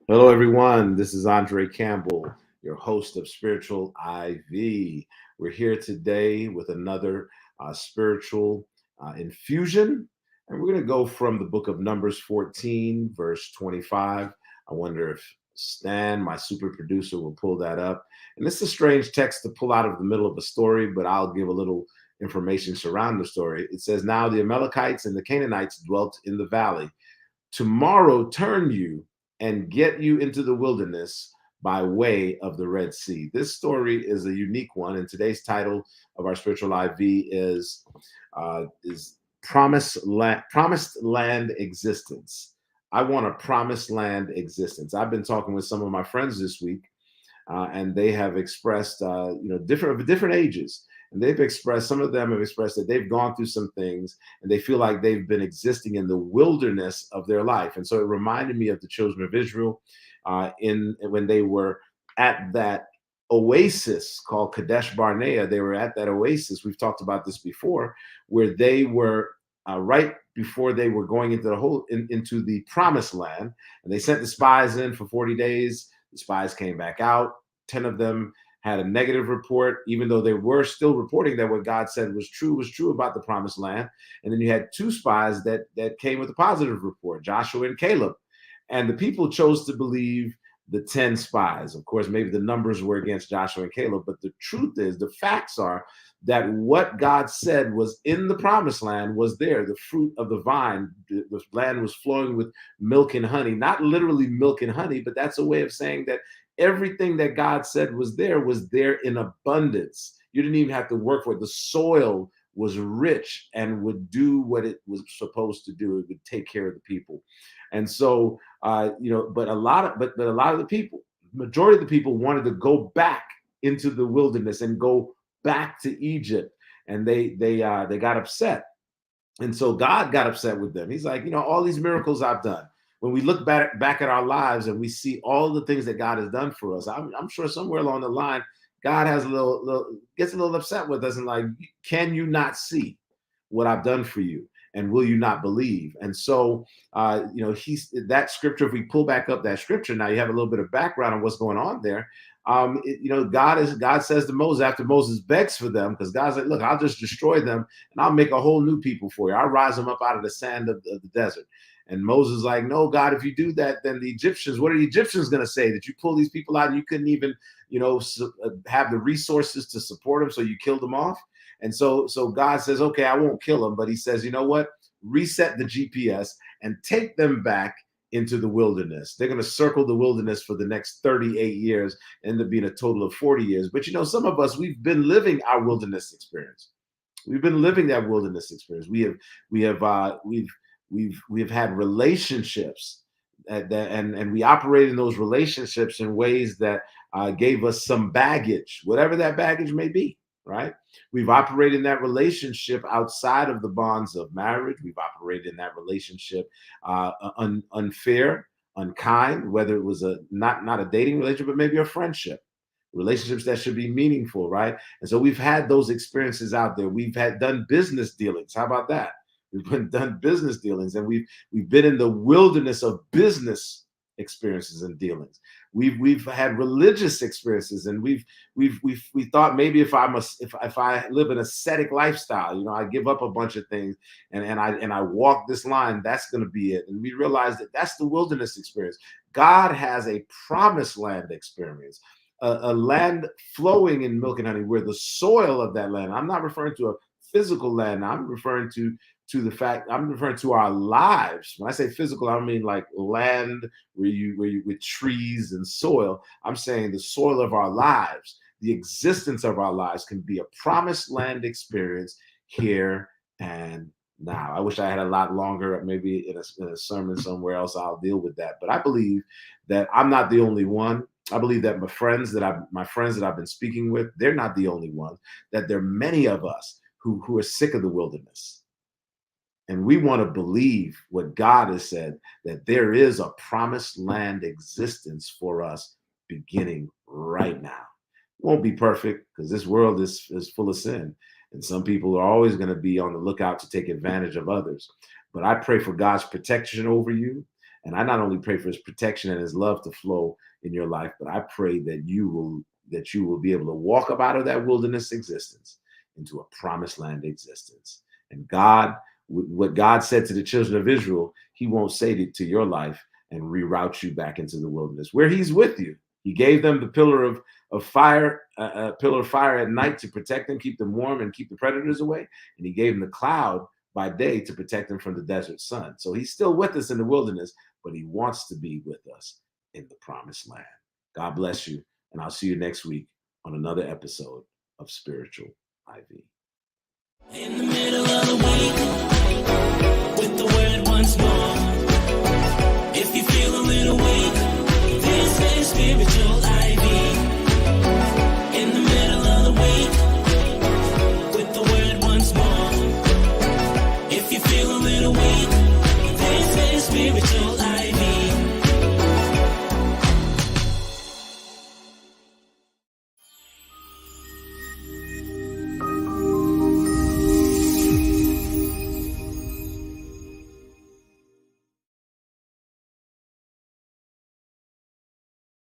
Hello, everyone. This is André Campbell, your host of Spiritual IV. We're here today with another spiritual infusion, and we're going to go from the book of Numbers 14, verse 25. I wonder if Stan, my super producer, will pull that up. And it's a strange text to pull out of the middle of a story, but I'll give a little information surrounding the story. It says, "Now the Amalekites and the Canaanites dwelt in the valley. Tomorrow turn you and get you into the wilderness by way of the Red Sea." This story is a unique one, and today's title of our spiritual IV is promised land existence. I want a promised land existence. I've been talking with some of my friends this week, and they have expressed, different ages. And they've expressed, some of them have expressed that they've gone through some things and they feel like they've been existing in the wilderness of their life. And so it reminded me of the children of Israel in when they were at that oasis called Kadesh Barnea. They were at that oasis. We've talked about this before, where they were right before they were going into into the promised land, and they sent the spies in for 40 days. The spies came back out. 10 of them had a negative report, even though they were still reporting that what God said was true about the promised land. And then you had two spies that came with a positive report, Joshua and Caleb. And the people chose to believe the 10 spies. Of course, maybe the numbers were against Joshua and Caleb, but the truth is, the facts are that what God said was in the promised land was there. The fruit of the vine, the land was flowing with milk and honey, not literally milk and honey, but that's a way of saying that everything that God said was there in abundance. You didn't even have to work for it. The soil was rich and would do what it was supposed to do. It would take care of the people. And so, but a lot of the people, majority of the people wanted to go back into the wilderness and go back to Egypt, and they got upset. And so God got upset with them. He's like, all these miracles I've done. When we look back at our lives and we see all the things that God has done for us, I'm sure somewhere along the line, God has gets a little upset with us and like, can you not see what I've done for you? And will you not believe? And so, he's that scripture. If we pull back up that scripture, now you have a little bit of background on what's going on there. God says to Moses, after Moses begs for them, because God's like, look, I'll just destroy them and I'll make a whole new people for you. I'll rise them up out of the sand of the desert. And Moses is like, no, God, if you do that, then the Egyptians, what are the Egyptians going to say? That you pull these people out and you couldn't even, have the resources to support them, so you killed them off. And so God says, okay, I won't kill them, but he says, you know what? Reset the GPS and take them back into the wilderness. They're going to circle the wilderness for the next 38 years, end up being a total of 40 years. But some of us, we've been living our wilderness experience. We've been living that wilderness experience. We've had relationships and we operate in those relationships in ways that gave us some baggage, whatever that baggage may be, right? We've operated in that relationship outside of the bonds of marriage. We've operated in that relationship unfair, unkind, whether it was a not a dating relationship, but maybe a friendship. Relationships that should be meaningful, right? And so we've had those experiences out there. We've had done business dealings. How about that? We've been done business dealings, and we've been in the wilderness of business experiences and dealings. We've had religious experiences, and we thought maybe if I live an ascetic lifestyle, I give up a bunch of things, and I walk this line, that's going to be it. And we realize that that's the wilderness experience. God has a promised land experience. A land flowing in milk and honey, where the soil of that land, I'm not referring to a physical land, I'm referring I'm referring to our lives. When I say physical, I don't mean like land where you with trees and soil. I'm saying the soil of our lives, the existence of our lives can be a promised land experience here and now. I wish I had a lot longer, maybe in a sermon somewhere else, I'll deal with that. But I believe that I'm not the only one. I believe that my friends that I've been speaking with, they're not the only ones, that there are many of us who are sick of the wilderness. And we want to believe what God has said, that there is a promised land existence for us beginning right now. It won't be perfect because this world is full of sin. And some people are always going to be on the lookout to take advantage of others. But I pray for God's protection over you. And I not only pray for his protection and his love to flow in your life, but I pray that you will be able to walk up out of that wilderness existence into a promised land existence. And God, what God said to the children of Israel, he won't say to your life and reroute you back into the wilderness where he's with you. He gave them the pillar of fire at night to protect them, keep them warm, and keep the predators away. And he gave them the cloud by day to protect them from the desert sun. So he's still with us in the wilderness, but he wants to be with us in the promised land. God bless you, and I'll see you next week on another episode of Spiritual IV.